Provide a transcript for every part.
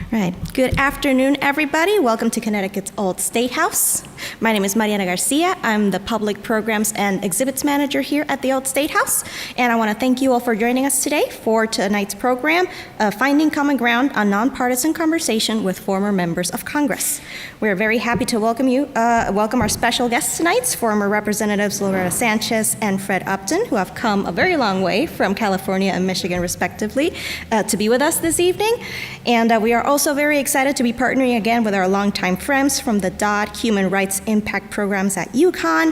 Right. Good afternoon, everybody. Welcome to Connecticut's Old State House. My name is Mariana Garcia. I'm the Public Programs and Exhibits Manager here at the Old State House, and I want to thank you all for joining us today for tonight's program, Finding Common Ground, a Nonpartisan Conversation with Former Members of Congress. We're very happy to welcome our special guests tonight, former Representatives Loretta Sanchez and Fred Upton, who have come a very long way from California and Michigan, respectively, to be with us this evening. And we are also very excited to be partnering again with our longtime friends from the Dodd Human Rights Impact Programs at UConn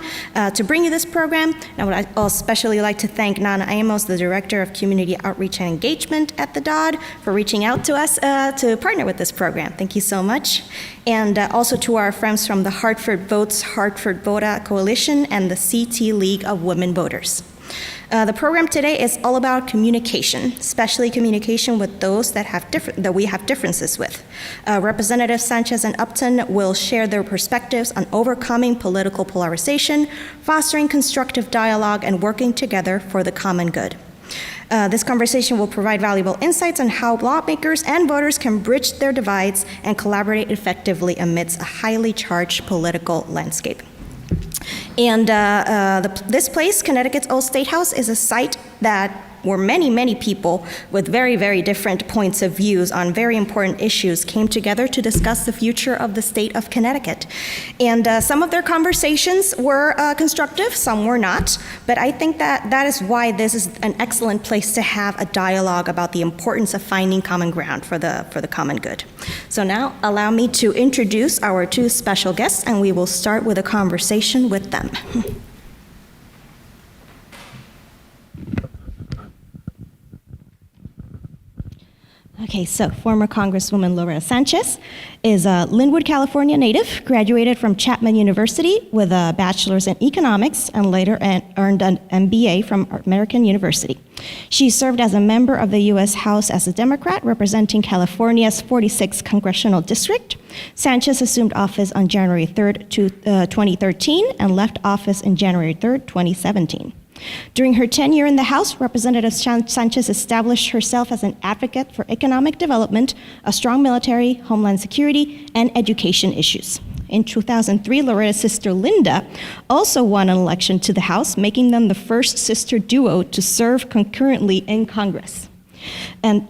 to bring you this program. And I would especially like to thank Nana Amos, the Director of Community Outreach and Engagement at the Dodd, for reaching out to us to partner with this program. Thank you so much. And also to our friends from the Hartford Votes, Hartford Vota Coalition, and the CT League of Women Voters. The program today is all about communication, especially communication with those that we have differences with. Representatives Sanchez and Upton will share their perspectives on overcoming political polarization, fostering constructive dialogue, and working together for the common good. This conversation will provide valuable insights on how lawmakers and voters can bridge their divides and collaborate effectively amidst a highly charged political landscape. And this place, Connecticut's Old State House, is a site where many people with very, very different points of views on very important issues came together to discuss the future of the state of Connecticut. And some of their conversations were constructive, some were not, but I think that is why this is an excellent place to have a dialogue about the importance of finding common ground for the common good. So now allow me to introduce our two special guests, and we will start with a conversation with them. Okay, so former Congresswoman Loretta Sanchez is a Linwood, California native, graduated from Chapman University with a bachelor's in economics and later earned an MBA from American University. She served as a member of the U.S. House as a Democrat representing California's 46th congressional district. Sanchez assumed office on January 3rd, 2013 and left office in January 3rd, 2017. During her tenure in the House, Representative Sanchez established herself as an advocate for economic development, a strong military, homeland security, and education issues. In 2003, Loretta's sister Linda also won an election to the House, making them the first sister duo to serve concurrently in Congress. And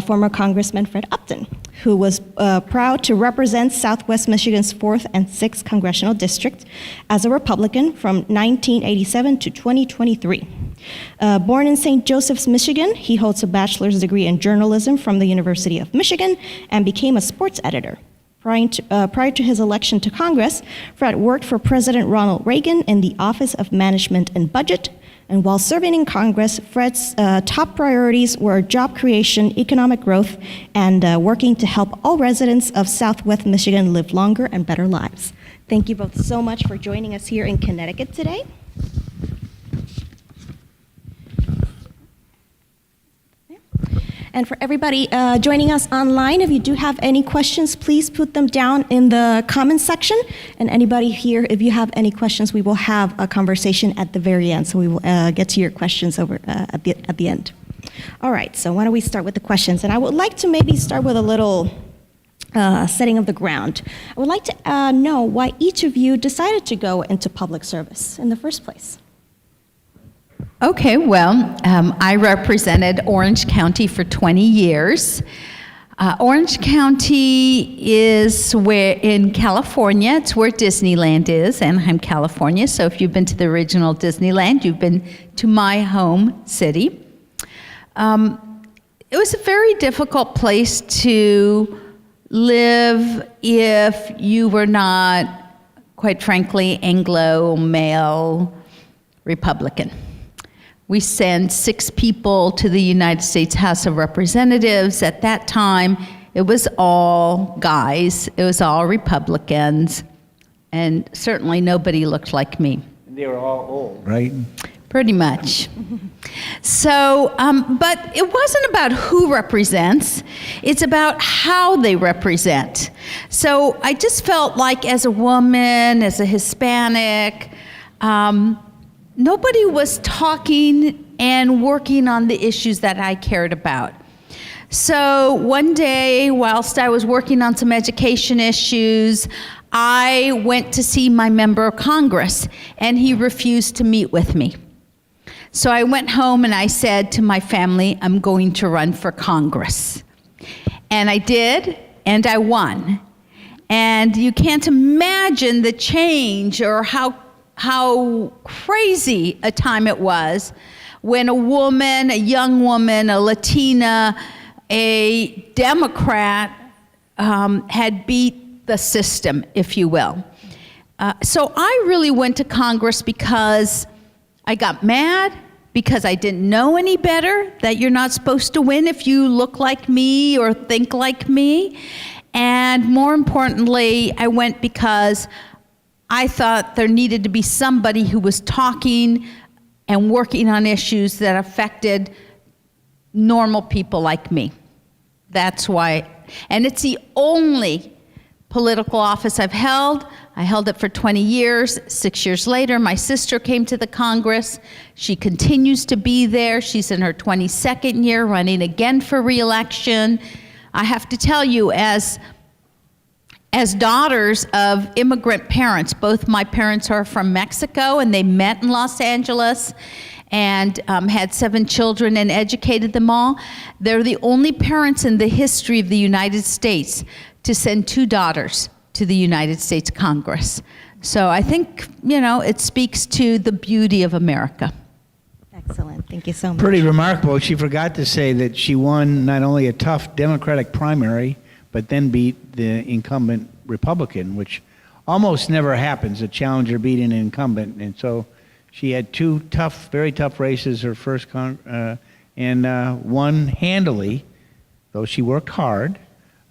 former Congressman Fred Upton, who was proud to represent Southwest Michigan's 4th and 6th congressional district as a Republican from 1987 to 2023. Born in St. Joseph's, Michigan, he holds a bachelor's degree in journalism from the University of Michigan and became a sports editor. Prior to his election to Congress, Fred worked for President Ronald Reagan in the Office of Management and Budget. And while serving in Congress, Fred's top priorities were job creation, economic growth, and working to help all residents of Southwest Michigan live longer and better lives. Thank you both so much for joining us here in Connecticut today. And for everybody joining us online, if you do have any questions, please put them down in the comments section. And anybody here, if you have any questions, we will have a conversation at the very end. So we will get to your questions over at the end. All right, so why don't we start with the questions? And I would like to maybe start with a little setting of the ground. I would like to know why each of you decided to go into public service in the first place. Okay, well, I represented Orange County for 20 years. Orange County is in California. It's where Disneyland is, Anaheim, California. So if you've been to the original Disneyland, you've been to my home city. It was a very difficult place to live if you were not, quite frankly, Anglo, male, Republican. We sent 6 people to the United States House of Representatives. At that time, it was all guys. It was all Republicans. And certainly nobody looked like me. And they were all old, right? Pretty much. So, but it wasn't about who represents. It's about how they represent. So I just felt like as a woman, as a Hispanic, nobody was talking and working on the issues that I cared about. So one day, whilst I was working on some education issues, I went to see my member of Congress, and he refused to meet with me. So I went home and I said to my family, I'm going to run for Congress. And I did, and I won. And you can't imagine the change or how crazy a time it was when a woman, a young woman, a Latina, a Democrat had beat the system, if you will. So I really went to Congress because I got mad, because I didn't know any better, that you're not supposed to win if you look like me or think like me. And more importantly, I went because I thought there needed to be somebody who was talking and working on issues that affected normal people like me. That's why. And it's the only political office I've held. I held it for 20 years. 6 years later, my sister came to the Congress. She continues to be there. She's in her 22nd year, running again for re-election. I have to tell you, as daughters of immigrant parents, both my parents are from Mexico, and they met in Los Angeles and had 7 children and educated them all. They're the only parents in the history of the United States to send 2 daughters to the United States Congress. So I think, it speaks to the beauty of America. Excellent. Thank you so much. Pretty remarkable. She forgot to say that she won not only a tough Democratic primary, but then beat the incumbent Republican, which almost never happens, a challenger beating an incumbent. And so she had 2 tough, very tough races her first, and won handily, though she worked hard,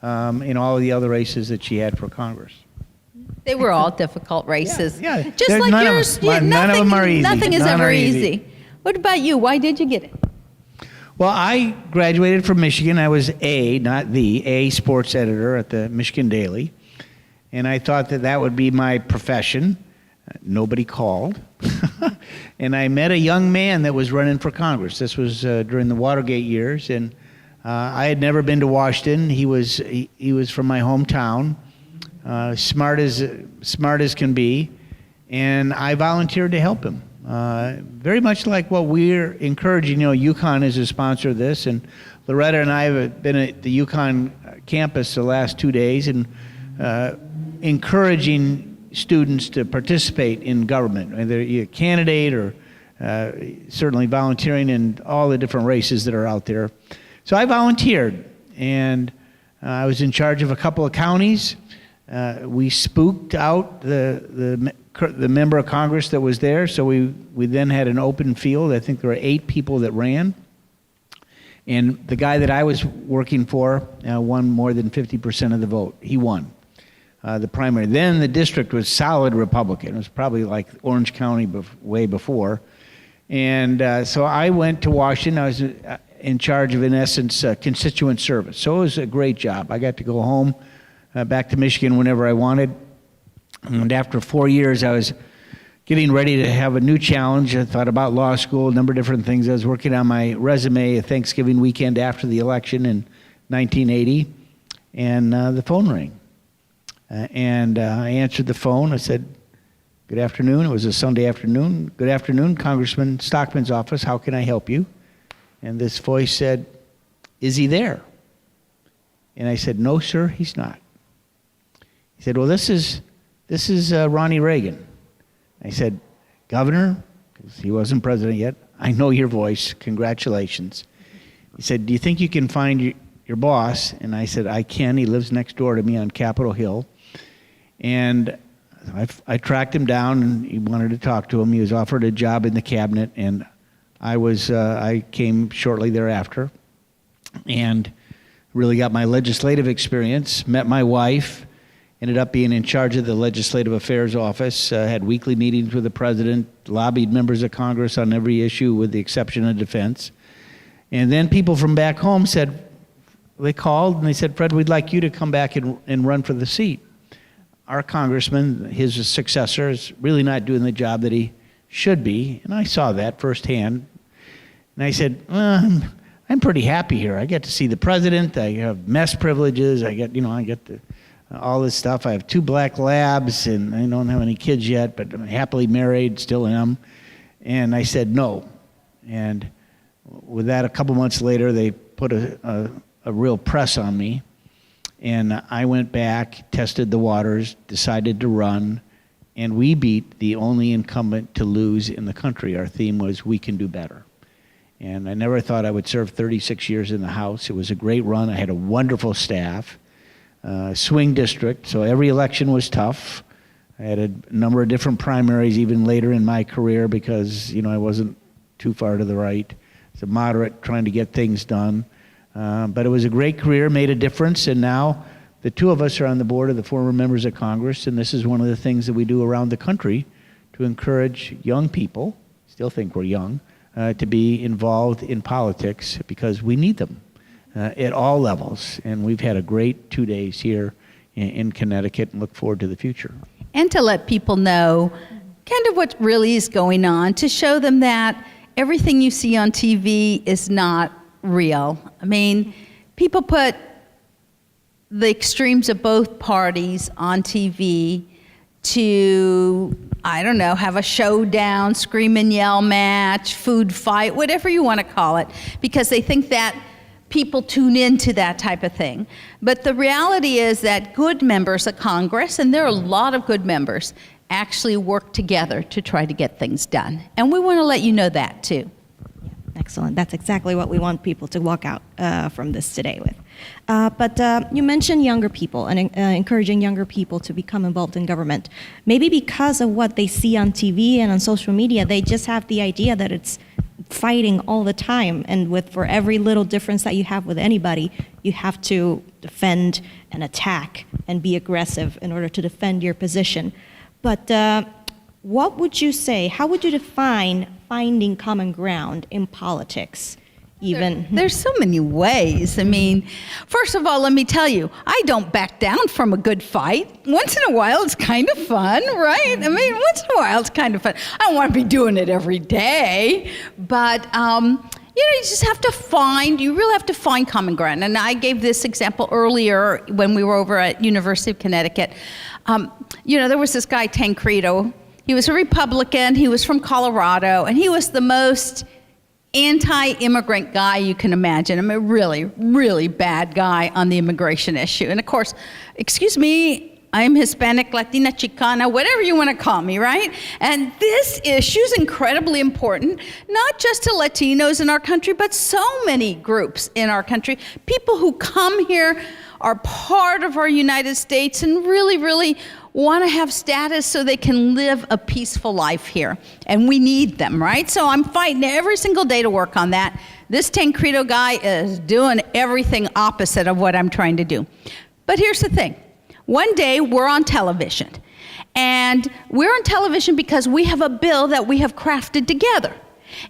in all of the other races that she had for Congress. They were all difficult races. Yeah. Just like yours. None of them are easy. Nothing is None ever are easy. What about you? Why did you get it? Well, I graduated from Michigan. I was not the sports editor at the Michigan Daily. And I thought that would be my profession. Nobody called. And I met a young man that was running for Congress. This was during the Watergate years. And I had never been to Washington. He was from my hometown, smart as can be. And I volunteered to help him. Very much like what we're encouraging. UConn is a sponsor of this, and Loretta and I have been at the UConn campus the last 2 days and encouraging students to participate in government, whether you're a candidate or certainly volunteering in all the different races that are out there. So I volunteered, and I was in charge of a couple of counties. We spooked out the member of Congress that was there, so we then had an open field. I think there were 8 people that ran. And the guy that I was working for won more than 50% of the vote. He won the primary. Then the district was solid Republican. It was probably like Orange County way before. And so I went to Washington. I was in charge of, in essence, constituent service. So it was a great job. I got to go home, back to Michigan whenever I wanted. And after 4 years, I was getting ready to have a new challenge. I thought about law school, a number of different things. I was working on my resume a Thanksgiving weekend after the election in 1980, and the phone rang. And I answered the phone. I said, "Good afternoon." It was a Sunday afternoon. "Good afternoon, Congressman Stockman's office. How can I help you?" And this voice said, "Is he there?" And I said, "No, sir, he's not." He said, "Well, this is Ronnie Reagan." I said, "Governor," because he wasn't president yet, "I know your voice. Congratulations." He said, "Do you think you can find your boss?" And I said, "I can. He lives next door to me on Capitol Hill." And I tracked him down, and he wanted to talk to him. He was offered a job in the cabinet, and I came shortly thereafter and really got my legislative experience, met my wife, ended up being in charge of the Legislative Affairs Office, had weekly meetings with the president, lobbied members of Congress on every issue with the exception of defense. And then people from back home they called and they said, "Fred, we'd like you to come back and run for the seat. Our congressman, his successor, is really not doing the job that he should be." And I saw that firsthand. And I said, I I'm pretty happy here. I get to see the president. I have mess privileges. I get all this stuff. I have 2 black labs, and I don't have any kids yet, but I'm happily married, still am. And I said no. And with that, a couple months later, they put a real press on me. And I went back, tested the waters, decided to run, and we beat the only incumbent to lose in the country. Our theme was, we can do better. And I never thought I would serve 36 years in the House. It was a great run. I had a wonderful staff, swing district, so every election was tough. I had a number of different primaries even later in my career because, I wasn't too far to the right. It's a moderate trying to get things done. But it was a great career, made a difference, and now the 2 of us are on the board of the former members of Congress, and this is one of the things that we do around the country to encourage young people, still think we're young, to be involved in politics because we need them at all levels. And we've had a great 2 days here in Connecticut and look forward to the future. And to let people know kind of what really is going on, to show them that everything you see on TV is not real. I mean, people put the extremes of both parties on TV to, I don't know, have a showdown, scream and yell match, food fight, whatever you want to call it, because they think that people tune into that type of thing. But the reality is that good members of Congress, and there are a lot of good members, actually work together to try to get things done. And we want to let you know that too. Excellent. That's exactly what we want people to walk out from this today with. But you mentioned younger people and encouraging younger people to become involved in government. Maybe because of what they see on TV and on social media, they just have the idea that it's fighting all the time. And for every little difference that you have with anybody, you have to defend and attack and be aggressive in order to defend your position. But what would you say, how would you define finding common ground in politics? There's so many ways. I mean, first of all, let me tell you, I don't back down from a good fight. Once in a while, it's kind of fun, right? I mean, once in a while, it's kind of fun. I don't want to be doing it every day, but you just have to you really have to find common ground. And I gave this example earlier when we were over at University of Connecticut. There was this guy, Tancredo. He was a Republican, he was from Colorado, and he was the most anti-immigrant guy you can imagine. I mean, really, really bad guy on the immigration issue. And of course, excuse me, I'm Hispanic, Latina, Chicana, whatever you want to call me, right? And this issue is incredibly important, not just to Latinos in our country, but so many groups in our country. People who come here are part of our United States and really, really want to have status so they can live a peaceful life here. And we need them, right? So I'm fighting every single day to work on that. This Tancredo guy is doing everything opposite of what I'm trying to do. But here's the thing. One day we're on television. And we're on television because we have a bill that we have crafted together.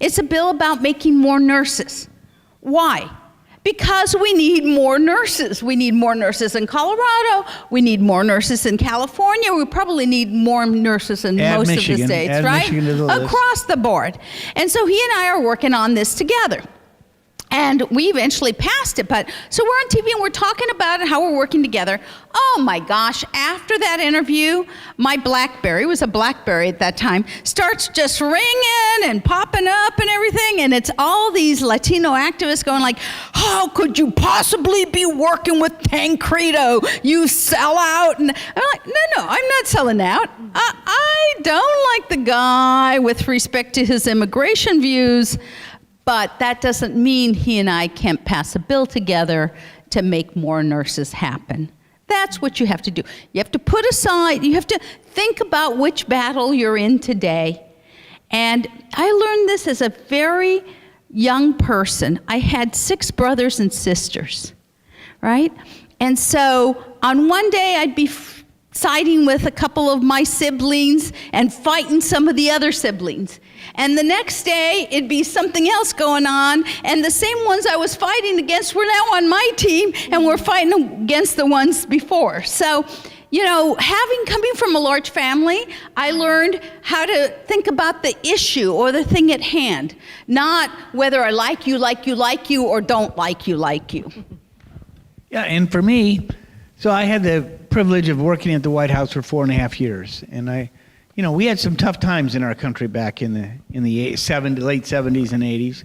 It's a bill about making more nurses. Why? Because we need more nurses. We need more nurses in Colorado. We need more nurses in California. We probably need more nurses in most of the states, right? Across the board. And so he and I are working on this together. And we eventually passed it, so we're on TV and we're talking about it, how we're working together. Oh my gosh, after that interview, my BlackBerry, it was a BlackBerry at that time, starts just ringing and popping up and everything, and it's all these Latino activists going like, how could you possibly be working with Tancredo, you sellout? And I'm like, no, I'm not selling out. I don't like the guy with respect to his immigration views, but that doesn't mean he and I can't pass a bill together to make more nurses happen. That's what you have to do. You have to put aside, you have to think about which battle you're in today. And I learned this as a very young person. I had 6 brothers and sisters, right? And so on one day I'd be siding with a couple of my siblings and fighting some of the other siblings. And the next day, it'd be something else going on, and the same ones I was fighting against were now on my team, and we're fighting against the ones before. So coming from a large family, I learned how to think about the issue or the thing at hand, not whether I like you, or don't like you. Yeah, and for me, so I had the privilege of working at the White House for 4.5 years, and we had some tough times in our country back in the late 70s and 80s,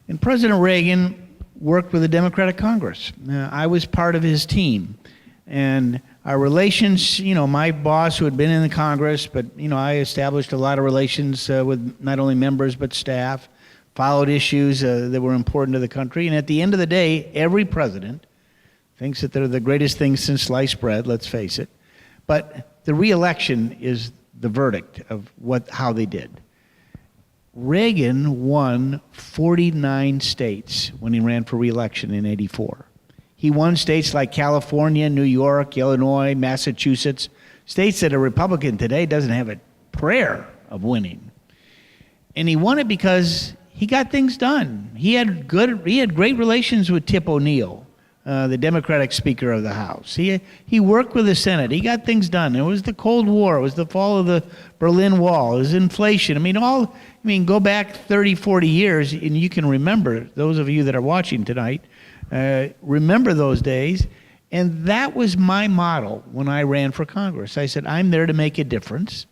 and President Reagan worked with the Democratic Congress. I was part of his team, and our relations, my boss who had been in the Congress, but I established a lot of relations with not only members but staff, followed issues that were important to the country, and at the end of the day, every president thinks that they're the greatest thing since sliced bread, let's face it. But the re-election is the verdict of how they did. Reagan won 49 states when he ran for re-election in '84. He won states like California, New York, Illinois, Massachusetts, states that a Republican today doesn't have a prayer of winning. And he won it because he got things done. He had great relations with Tip O'Neill, the Democratic Speaker of the House. He worked with the Senate. He got things done. It was the Cold War. It was the fall of the Berlin Wall. It was inflation. Go back 30, 40 years, and you can remember, those of you that are watching tonight, remember those days. And that was my model when I ran for Congress. I said, I'm there to make a difference,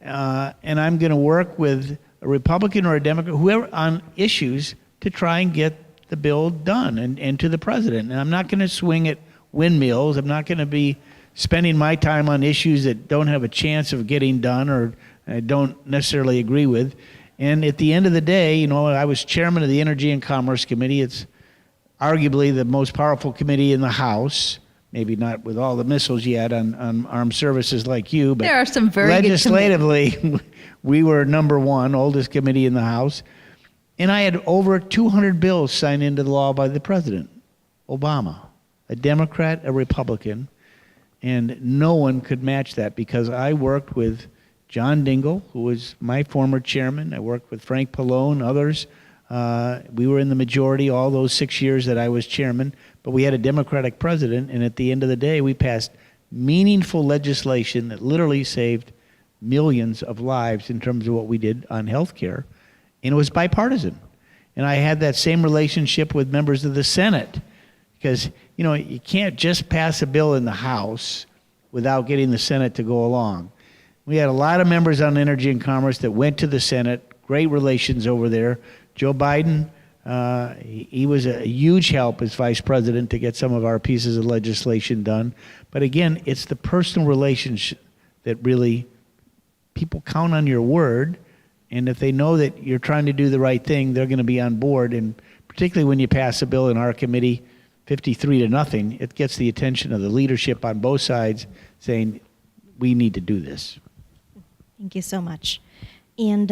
and I'm going to work with a Republican or a Democrat, whoever, on issues to try and get the bill done and to the president. And I'm not going to swing at windmills. I'm not going to be spending my time on issues that don't have a chance of getting done or I don't necessarily agree with. And at the end of the day, I was chairman of the Energy and Commerce Committee. It's arguably the most powerful committee in the House, maybe not with all the missiles yet on armed services like you, but there are some very legislatively, we were number one, oldest committee in the House. And I had over 200 bills signed into the law by the president, Obama, a Democrat, a Republican, and no one could match that because I worked with John Dingell, who was my former chairman. I worked with Frank Pallone, others. We were in the majority all those 6 years that I was chairman, but we had a Democratic president, and at the end of the day, we passed meaningful legislation that literally saved millions of lives in terms of what we did on health care. And it was bipartisan. And I had that same relationship with members of the Senate because, you can't just pass a bill in the House without getting the Senate to go along. We had a lot of members on Energy and Commerce that went to the Senate, great relations over there. Joe Biden, he was a huge help as vice president to get some of our pieces of legislation done. But again, it's the personal relationship that really people count on your word. And if they know that you're trying to do the right thing, they're going to be on board. And particularly when you pass a bill in our committee, 53-0, it gets the attention of the leadership on both sides saying, we need to do this. Thank you so much. And,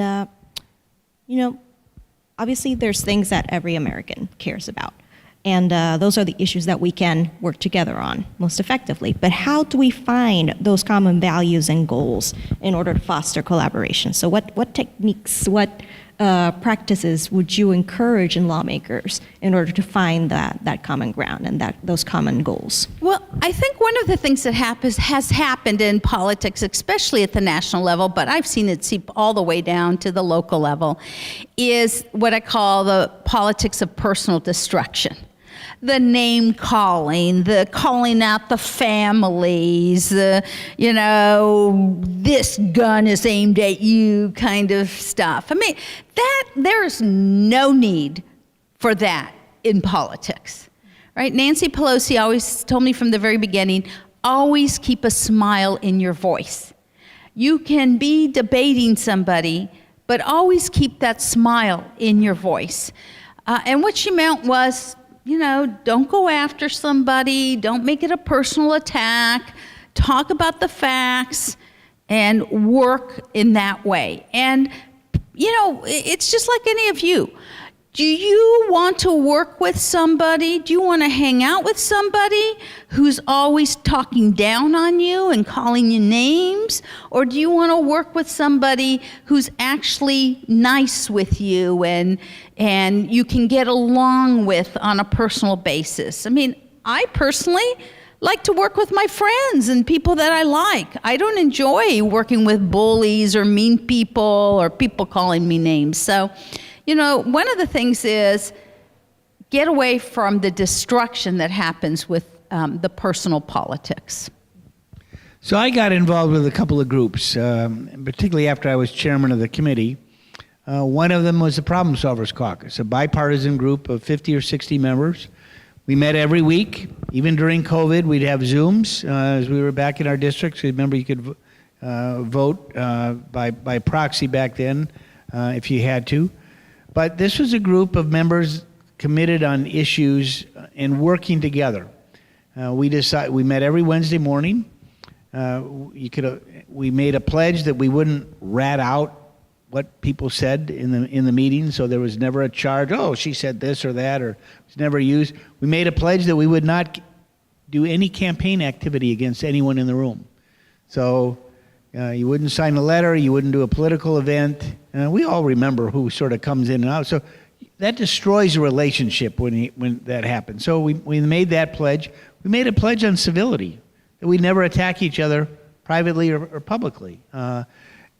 obviously there's things that every American cares about. And those are the issues that we can work together on most effectively. But how do we find those common values and goals in order to foster collaboration? So what techniques, what practices would you encourage in lawmakers in order to find that common ground and those common goals? Well, I think one of the things that has happened in politics, especially at the national level, but I've seen it seep all the way down to the local level, is what I call the politics of personal destruction. The name calling, the calling out the families, this gun is aimed at you kind of stuff. There's no need for that in politics, right? Nancy Pelosi always told me from the very beginning, always keep a smile in your voice. You can be debating somebody, but always keep that smile in your voice. And what she meant was, don't go after somebody, don't make it a personal attack, talk about the facts, and work in that way. And, it's just like any of you. Do you want to work with somebody? Do you want to hang out with somebody who's always talking down on you and calling you names? Or do you want to work with somebody who's actually nice with you and you can get along with on a personal basis? I personally, like to work with my friends and people that I like. I don't enjoy working with bullies or mean people or people calling me names. So, one of the things is get away from the destruction that happens with the personal politics. So I got involved with a couple of groups, particularly after I was chairman of the committee. One of them was the Problem Solvers Caucus, a bipartisan group of 50 or 60 members. We met every week. Even during COVID, we'd have Zooms as we were back in our districts. Remember, you could vote by proxy back then if you had to. But this was a group of members committed on issues and working together. We met every Wednesday morning. We made a pledge that we wouldn't rat out what people said in the meeting, so there was never a charge, oh, she said this or that, or it was never used. We made a pledge that we would not do any campaign activity against anyone in the room. So you wouldn't sign a letter, you wouldn't do a political event. We all remember who sort of comes in and out. So that destroys a relationship when that happens. So we made that pledge. We made a pledge on civility, that we'd never attack each other privately or publicly.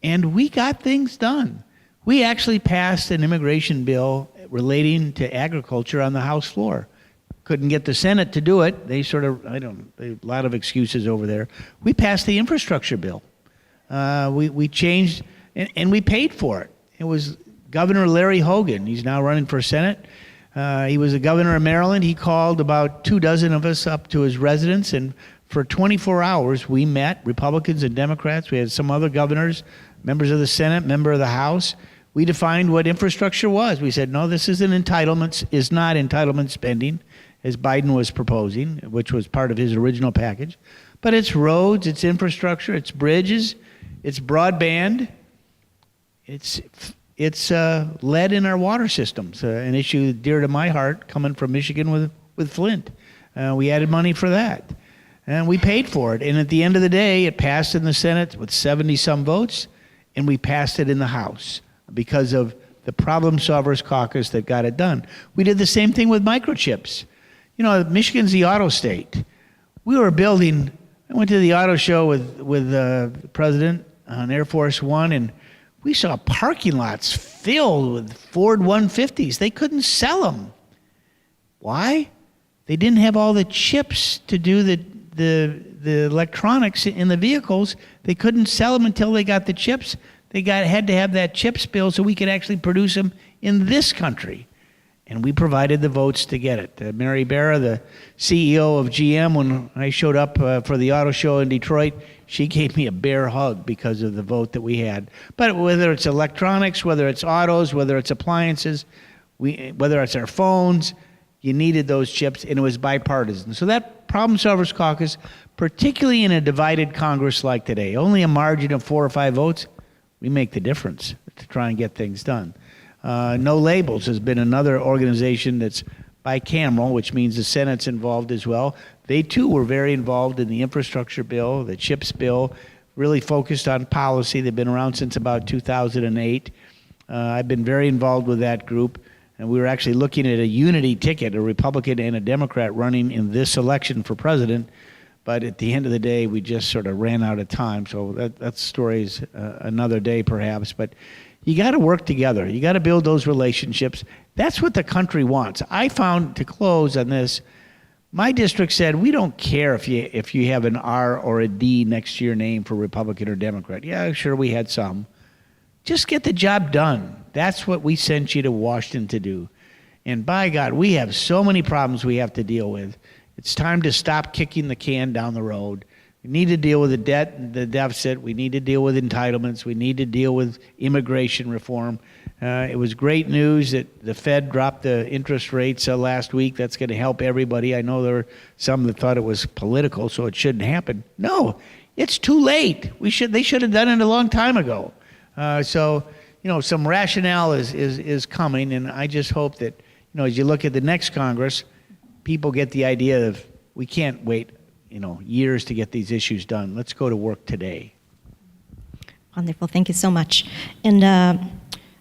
And we got things done. We actually passed an immigration bill relating to agriculture on the House floor. Couldn't get the Senate to do it. They sort of, a lot of excuses over there. We passed the infrastructure bill. We changed, and we paid for it. It was Governor Larry Hogan. He's now running for Senate. He was the governor of Maryland. He called about 24 of us up to his residence, and for 24 hours we met, Republicans and Democrats. We had some other governors, members of the Senate, member of the House. We defined what infrastructure was. We said, no, this is not entitlement spending, as Biden was proposing, which was part of his original package. But it's roads, it's infrastructure, it's bridges, it's broadband, it's lead in our water systems, an issue dear to my heart, coming from Michigan with Flint. We added money for that, and we paid for it. And at the end of the day, it passed in the Senate with 70-some votes, and we passed it in the House because of the Problem Solvers Caucus that got it done. We did the same thing with microchips. Michigan's the auto state. We were building, I went to the auto show with the president on Air Force One, and we saw parking lots filled with Ford 150s. They couldn't sell them. Why? They didn't have all the chips to do the electronics in the vehicles. They couldn't sell them until they got the chips. They had to have that chips bill so we could actually produce them in this country. And we provided the votes to get it. Mary Barra, the CEO of GM, when I showed up for the auto show in Detroit, she gave me a bear hug because of the vote that we had. But whether it's electronics, whether it's autos, whether it's appliances, whether it's our phones, you needed those chips, and it was bipartisan. So that Problem Solvers Caucus, particularly in a divided Congress like today, only a margin of 4 or 5 votes, we make the difference to try and get things done. No Labels has been another organization that's bicameral, which means the Senate's involved as well. They too were very involved in the infrastructure bill, the CHIPS bill, really focused on policy. They've been around since about 2008. I've been very involved with that group, and we were actually looking at a unity ticket, a Republican and a Democrat running in this election for president. But at the end of the day, we just sort of ran out of time. So that story's another day perhaps. But you got to work together. You got to build those relationships. That's what the country wants. I found, to close on this, my district said, we don't care if you have an R or a D next to your name for Republican or Democrat. Yeah, sure, we had some. Just get the job done. That's what we sent you to Washington to do. And by God, we have so many problems we have to deal with. It's time to stop kicking the can down the road. We need to deal with the debt and the deficit. We need to deal with entitlements. We need to deal with immigration reform. It was great news that the Fed dropped the interest rates last week. That's going to help everybody. I know there were some that thought it was political, so it shouldn't happen. No, it's too late. They should have done it a long time ago. So some rationale is coming, and I just hope that as you look at the next Congress, people get the idea of we can't wait years to get these issues done. Let's go to work today. Wonderful. Thank you so much. And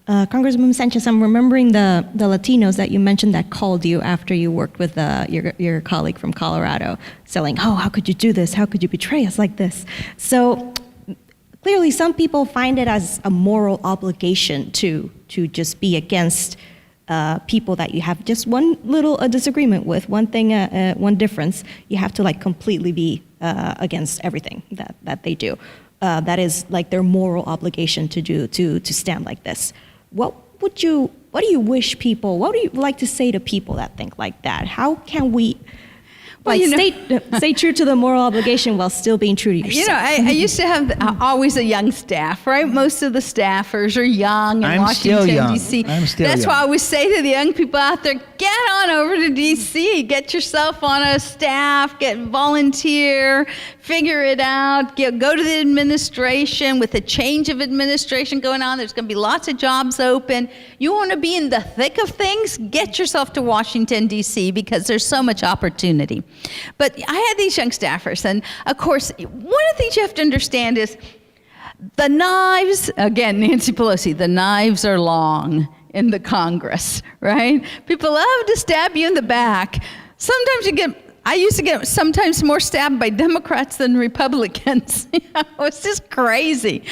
Congresswoman Sanchez, I'm remembering the Latinos that you mentioned that called you after you worked with your colleague from Colorado, saying, "Oh, how could you do this? How could you betray us like this?" So clearly, some people find it as a moral obligation to just be against people that you have just one little disagreement with, one thing, one difference. You have to like completely be against everything that they do. That is like their moral obligation to do to stand like this. What do you wish people? What do you like to say to people that think like that? How can we? Well, stay true to the moral obligation while still being true to yourself. You know, I used to have always a young staff, right? Most of the staffers are young in Washington, D.C. I'm still That's young. why I always say to the young people out there, get on over to D.C., get yourself on a staff, volunteer, figure it out, go to the administration. With a change of administration going on, there's going to be lots of jobs open. You want to be in the thick of things? Get yourself to Washington, D.C., because there's so much opportunity. But I had these young staffers, and of course, one of the things you have to understand is the knives, again, Nancy Pelosi, the knives are long in the Congress, right? People love to stab you in the back. Sometimes I used to get sometimes more stabbed by Democrats than Republicans. It's just crazy.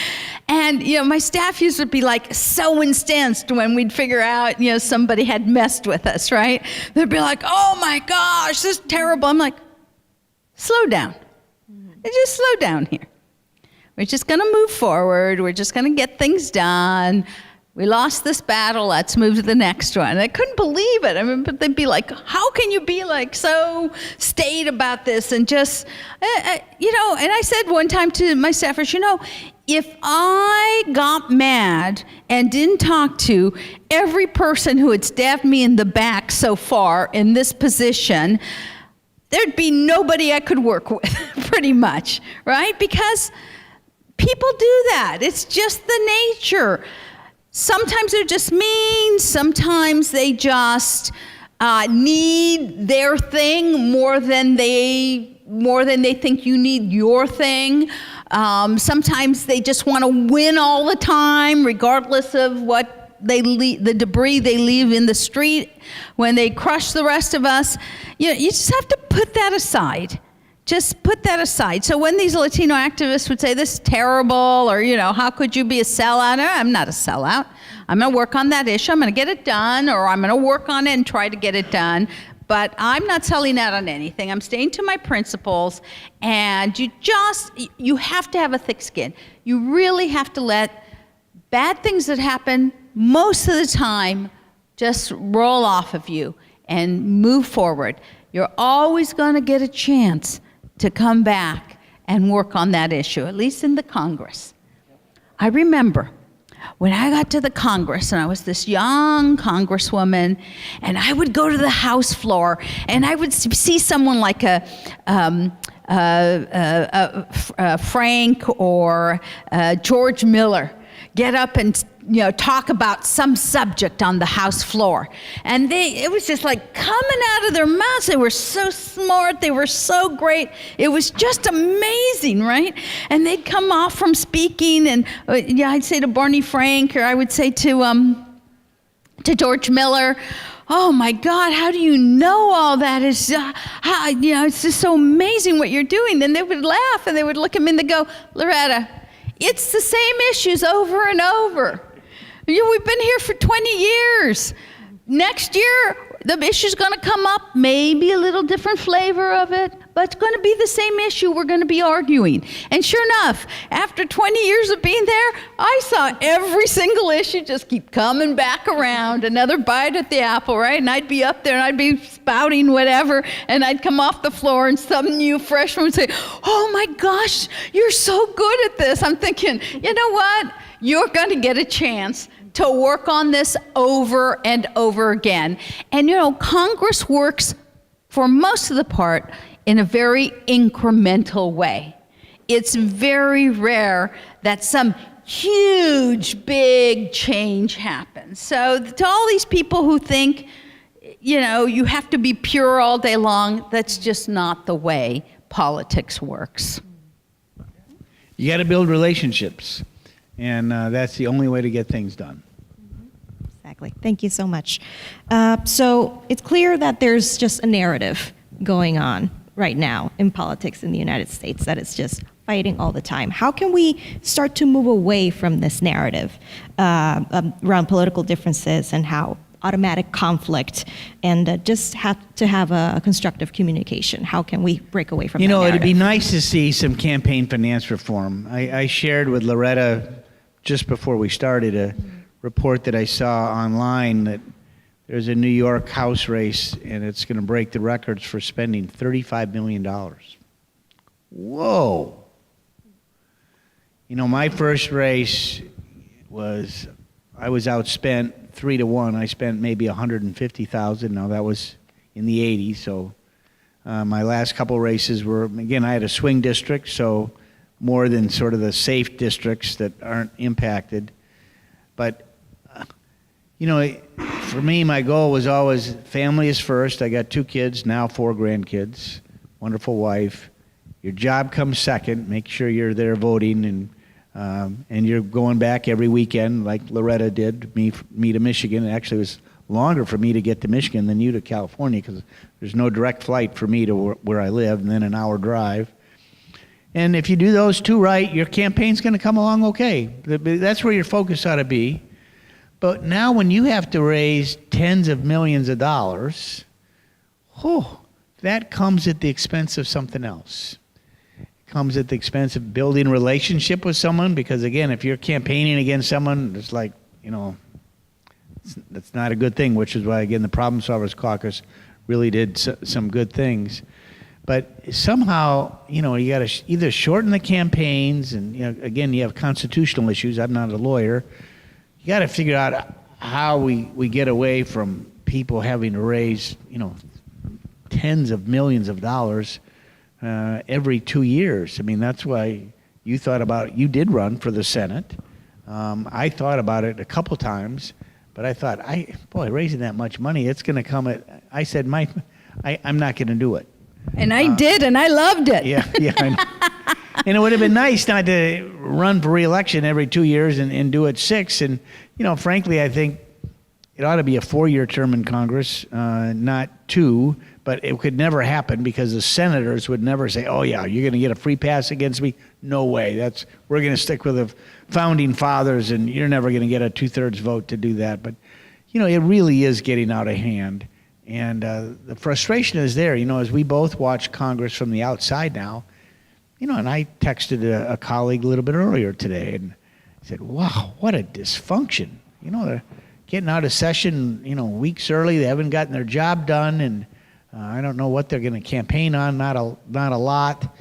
And, my staff used to be like so incensed when we'd figure out, somebody had messed with us, right? They'd be like, oh my gosh, this is terrible. I'm like, slow down. Just slow down here. We're just going to move forward. We're just going to get things done. We lost this battle, let's move to the next one. And I couldn't believe it. I mean, but they'd be like, how can you be like so staid about this? And just, and I said one time to my staffers, if I got mad and didn't talk to every person who had stabbed me in the back so far in this position, there'd be nobody I could work with, pretty much, right? Because people do that. It's just the nature. Sometimes they're just mean, sometimes they just need their thing more than they think you need your thing. Sometimes they just want to win all the time, regardless of what the debris they leave in the street when they crush the rest of us. You just have to put that aside. Just put that aside. So when these Latino activists would say, this is terrible, or, how could you be a sellout? I'm not a sellout. I'm going to work on that issue. I'm going to get it done, or I'm going to work on it and try to get it done. But I'm not selling out on anything. I'm staying to my principles. And you have to have a thick skin. You really have to let bad things that happen most of the time just roll off of you and move forward. You're always going to get a chance to come back and work on that issue, at least in the Congress. I remember when I got to the Congress, and I was this young congresswoman, and I would go to the House floor, and I would see someone like a Frank or George Miller get up and talk about some subject on the House floor. And it was just like coming out of their mouths. They were so smart. They were so great. It was just amazing, right? And they'd come off from speaking, and I'd say to Barney Frank, or I would say to George Miller, oh my God, how do you know all that? It's just so amazing what you're doing. And they would laugh, and they would look at me and they'd go, Loretta, it's the same issues over and over. We've been here for 20 years. Next year, the issue's going to come up, maybe a little different flavor of it, but it's going to be the same issue we're going to be arguing. And sure enough, after 20 years of being there, I saw every single issue just keep coming back around, another bite at the apple, right? And I'd be up there and I'd be spouting whatever, and I'd come off the floor and some new freshman would say, oh my gosh, you're so good at this. I'm thinking, you know what? You're going to get a chance to work on this over and over again. And Congress works for most of the part in a very incremental way. It's very rare that some huge, big change happens. So to all these people who think, you have to be pure all day long, that's just not the way politics works. You got to build relationships. And that's the only way to get things done. Exactly. Thank you so much. So it's clear that there's just a narrative going on right now in politics in the United States that it's just fighting all the time. How can we start to move away from this narrative around political differences and how automatic conflict and just have to have a constructive communication? How can we break away from that narrative? It'd be nice to see some campaign finance reform. I shared with Loretta just before we started a report that I saw online that there's a New York House race and it's going to break the records for spending $35 million. Whoa. My first race I was outspent 3-1. I spent maybe $150,000. Now that was in the 80s. So my last couple races were, again, I had a swing district, so more than sort of the safe districts that aren't impacted. But, for me, my goal was always family is first. I got 2 kids, now 4 grandkids, wonderful wife. Your job comes second. Make sure you're there voting and you're going back every weekend like Loretta did, me to Michigan. It actually was longer for me to get to Michigan than you to California because there's no direct flight for me to where I live and then an hour drive. And if you do those 2 right, your campaign's going to come along okay. That's where your focus ought to be. But now when you have to raise tens of millions of dollars, that comes at the expense of something else. Comes at the expense of building a relationship with someone because, again, if you're campaigning against someone, it's like, that's not a good thing, which is why, again, the Problem Solvers Caucus really did some good things. But somehow, you got to either shorten the campaigns and, again, you have constitutional issues. I'm not a lawyer. You got to figure out how we get away from people having to raise, tens of millions of dollars every 2 years. I mean, that's why you did run for the Senate. I thought about it a couple times, but I thought, raising that much money, it's going to come I said, I'm not going to do it. And I did, and I loved it. Yeah, I know. And it would have been nice not to run for re-election every 2 years and do it 6. And, frankly, I think it ought to be a 4-year term in Congress, not 2. But it could never happen because the senators would never say, oh, yeah, you're going to get a free pass against me? No way. We're going to stick with the founding fathers, and you're never going to get a 2/3 vote to do that. But, it really is getting out of hand. And the frustration is there, as we both watch Congress from the outside now. And I texted a colleague a little bit earlier today and said, wow, what a dysfunction. They're getting out of session, weeks early. They haven't gotten their job done, and I don't know what they're going to campaign on, not a lot.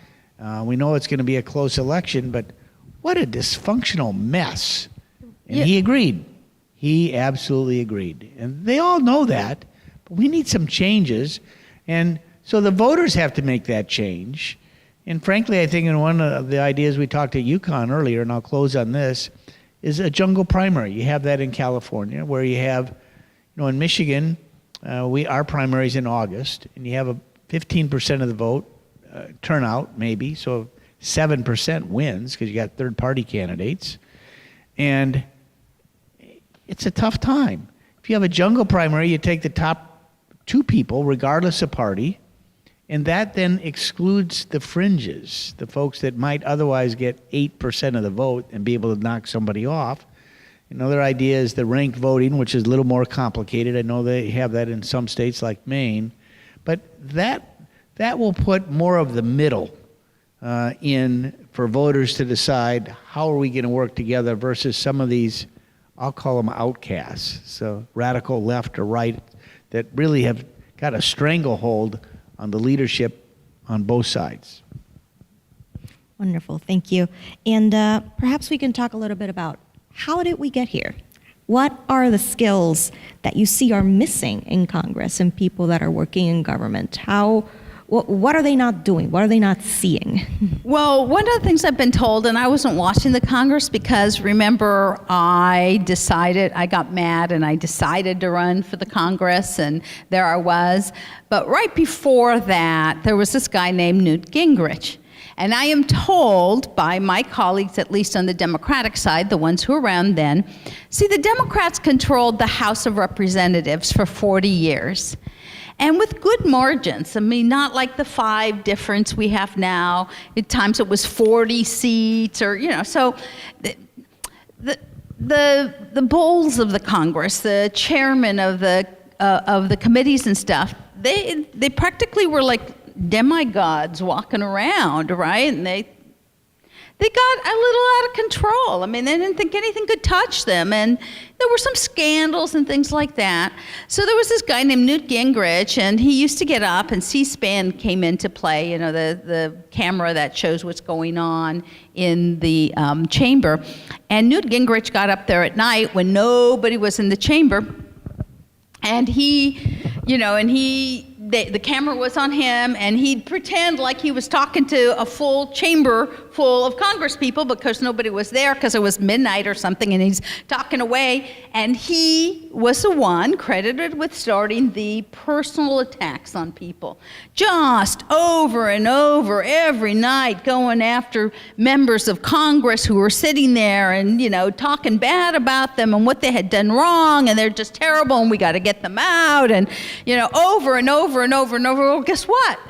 We know it's going to be a close election, but what a dysfunctional mess. And He agreed. He absolutely agreed. And they all know that, but we need some changes. And so the voters have to make that change. And frankly, I think in one of the ideas we talked at UConn earlier, and I'll close on this, is a jungle primary. You have that in California, where you have, in Michigan, our primary's in August, and you have a 15% of the vote turnout, maybe, so 7% wins because you got third-party candidates, and it's a tough time. If you have a jungle primary, you take the top 2 people, regardless of party, and that then excludes the fringes, the folks that might otherwise get 8% of the vote and be able to knock somebody off. Another idea is the ranked voting, which is a little more complicated. I know they have that in some states like Maine. But that will put more of the middle in for voters to decide how are we going to work together versus some of these, I'll call them outcasts, so radical left or right, that really have got a stranglehold on the leadership on both sides. Wonderful, thank you. And perhaps we can talk a little bit about how did we get here? What are the skills that you see are missing in Congress and people that are working in government? What are they not doing? What are they not seeing? Well, one of the things I've been told, and I wasn't watching the Congress because, remember, I got mad and I decided to run for the Congress, and there I was. But right before that, there was this guy named Newt Gingrich. And I am told by my colleagues, at least on the Democratic side, the ones who were around then, see, the Democrats controlled the House of Representatives for 40 years. And with good margins. I mean, not like the 5 difference we have now. At times it was 40 seats or, so the bulls of the Congress, the chairman of the committees and stuff, they practically were like demigods walking around, right? And they got a little out of control. I mean, they didn't think anything could touch them. And there were some scandals and things like that. So there was this guy named Newt Gingrich, and he used to get up, and C-SPAN came into play, the camera that shows what's going on in the chamber. And Newt Gingrich got up there at night when nobody was in the chamber. And the camera was on him, and he'd pretend like he was talking to a full chamber full of Congress people because nobody was there because it was midnight or something, and he's talking away. And he was the one credited with starting the personal attacks on people. Just over and over every night going after members of Congress who were sitting there and, talking bad about them and what they had done wrong, and they're just terrible and we got to get them out, and, over and over and over and over. Well, guess what?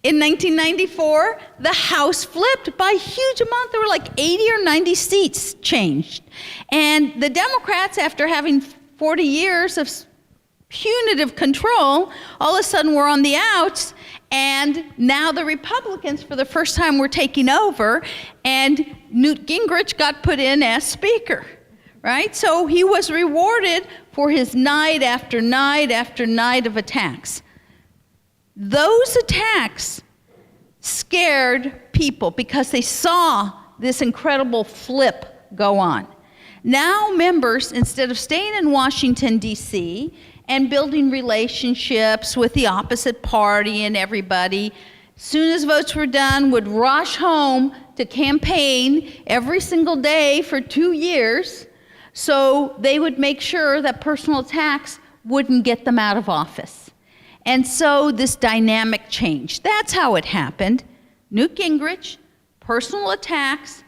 In 1994, the House flipped by a huge amount. There were like 80 or 90 seats changed. And the Democrats, after having 40 years of punitive control, all of a sudden were on the outs. And now the Republicans, for the first time, were taking over. And Newt Gingrich got put in as Speaker, right? So he was rewarded for his night after night after night of attacks. Those attacks scared people because they saw this incredible flip go on. Now members, instead of staying in Washington, D.C., and building relationships with the opposite party and everybody, soon as votes were done, would rush home to campaign every single day for 2 years, so they would make sure that personal attacks wouldn't get them out of office. And so this dynamic changed. That's how it happened. Newt Gingrich, personal attacks,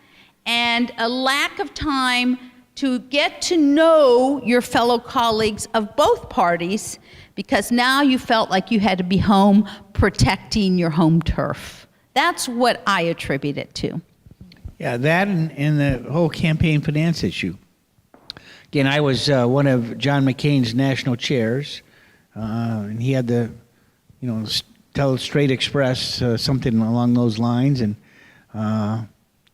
and a lack of time to get to know your fellow colleagues of both parties, because now you felt like you had to be home protecting your home turf. That's what I attribute it to. Yeah, that and the whole campaign finance issue. Again, I was one of John McCain's national chairs. And he had the, tell straight express something along those lines. And,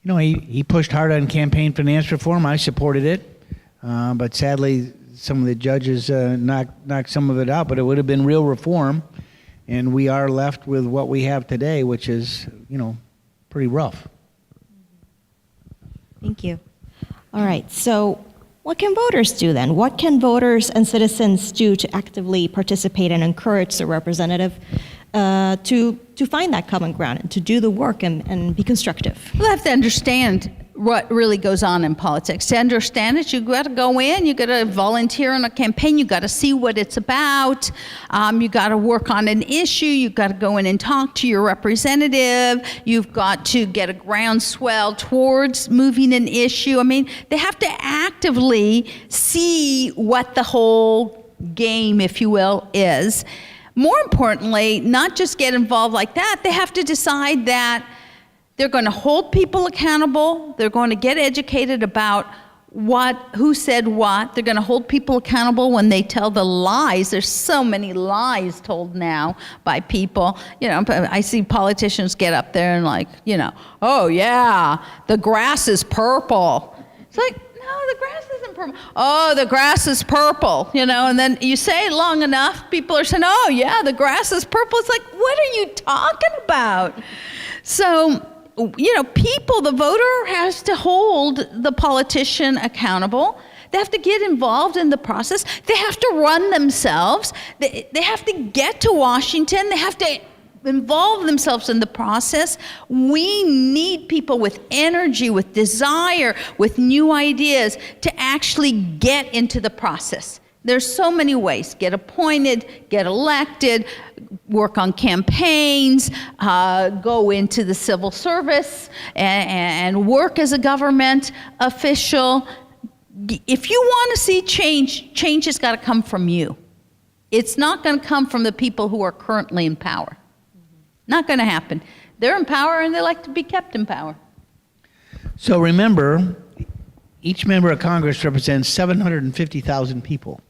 he pushed hard on campaign finance reform. I supported it. But sadly, some of the judges knocked some of it out. But it would have been real reform. And we are left with what we have today, which is, pretty rough. Thank you. All right. So what can voters do then? What can voters and citizens do to actively participate and encourage the representative to find that common ground and to do the work and be constructive? We'll have to understand what really goes on in politics. To understand it, you got to go in, you got to volunteer in a campaign, you got to see what it's about, you got to work on an issue, you got to go in and talk to your representative, you've got to get a groundswell towards moving an issue. I mean, they have to actively see what the whole game, if you will, is. More importantly, not just get involved like that, they have to decide that they're going to hold people accountable. They're going to get educated about who said what. They're going to hold people accountable when they tell the lies. There's so many lies told now by people. I see politicians get up there and oh yeah, the grass is purple. It's like, no, the grass isn't purple. Oh, the grass is purple, and then you say it long enough, people are saying, oh yeah, the grass is purple. It's like, what are you talking about? So, people, the voter has to hold the politician accountable. They have to get involved in the process. They have to run themselves. They have to get to Washington. They have to involve themselves in the process. We need people with energy, with desire, with new ideas to actually get into the process. There's so many ways. Get appointed, get elected, work on campaigns, go into the civil service, and work as a government official. If you want to see change, change has got to come from you. It's not going to come from the people who are currently in power. Not going to happen. They're in power and they like to be kept in power. So remember, each member of Congress represents 750,000 people.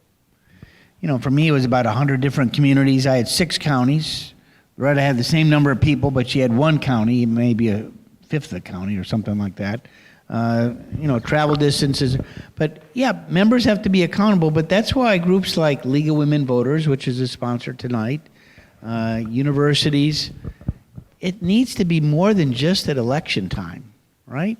You know, for me, it was about 100 different communities. I had 6 counties. Loretta had the same number of people, but she had 1 county, maybe a fifth of the county or something like that. You know, travel distances. But yeah, members have to be accountable, but that's why groups like League of Women Voters, which is a sponsor tonight, universities, it needs to be more than just at election time, right?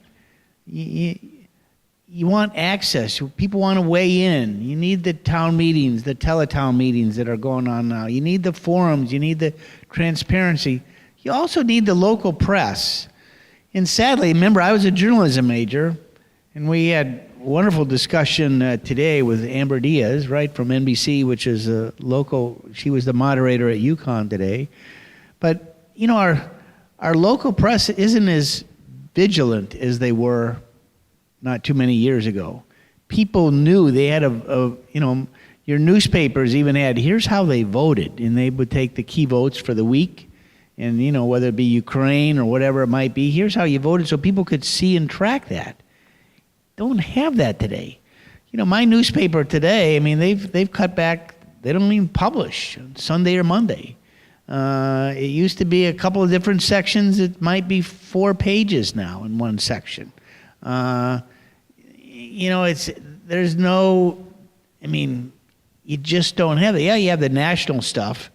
You want access. People want to weigh in. You need the town meetings, the teletown meetings that are going on now. You need the forums. You need the transparency. You also need the local press. And sadly, remember, I was a journalism major, and we had a wonderful discussion today with Amber Diaz, right, from NBC, which is a local, she was the moderator at UConn today. But, you know, our local press isn't as vigilant as they were not too many years ago. People knew they had you know, your newspapers even had, here's how they voted, and they would take the key votes for the week, and, you know, whether it be Ukraine or whatever it might be, here's how you voted, so people could see and track that. Don't have that today. You know, my newspaper today, I mean, they've cut back, they don't even publish Sunday or Monday. It used to be a couple of different sections. It might be 4 pages now in one section. You know, there's no, I mean, you just don't have it. Yeah, you have the national stuff,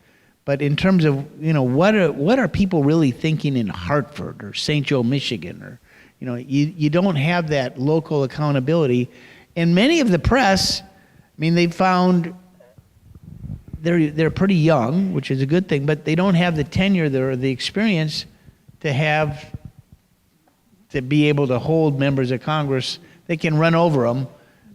but in terms of, you know, what are people really thinking in Hartford or St. Joe, Michigan, or, you know, you don't have that local accountability. And many of the press, I mean, they found they're pretty young, which is a good thing, but they don't have the tenure or the experience to be able to hold members of Congress. They can run over them,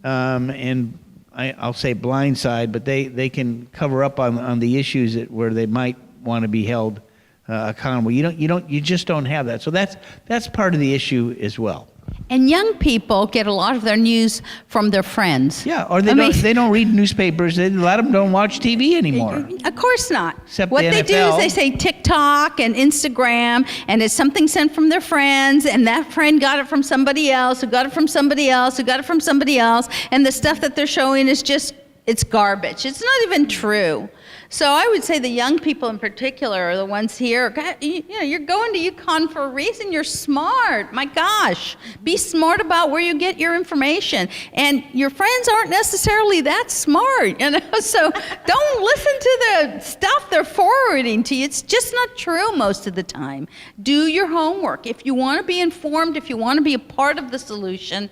and I'll say blindside, but they can cover up on the issues where they might want to be held accountable. You just don't have that. So that's part of the issue as well. And young people get a lot of their news from their friends. Yeah, or they don't read newspapers. A lot of them don't watch TV anymore. Of course not. Except what the they NFL. do is they say TikTok and Instagram, and it's something sent from their friends, and that friend got it from somebody else, who got it from somebody else, who got it from somebody else, and the stuff that they're showing is just, it's garbage. It's not even true. So I would say the young people in particular are the ones here. You know, you're going to UConn for a reason. You're smart. My gosh. Be smart about where you get your information. And your friends aren't necessarily that smart, you know? So don't listen to the stuff they're forwarding to you. It's just not true most of the time. Do your homework. If you want to be informed, if you want to be a part of the solution,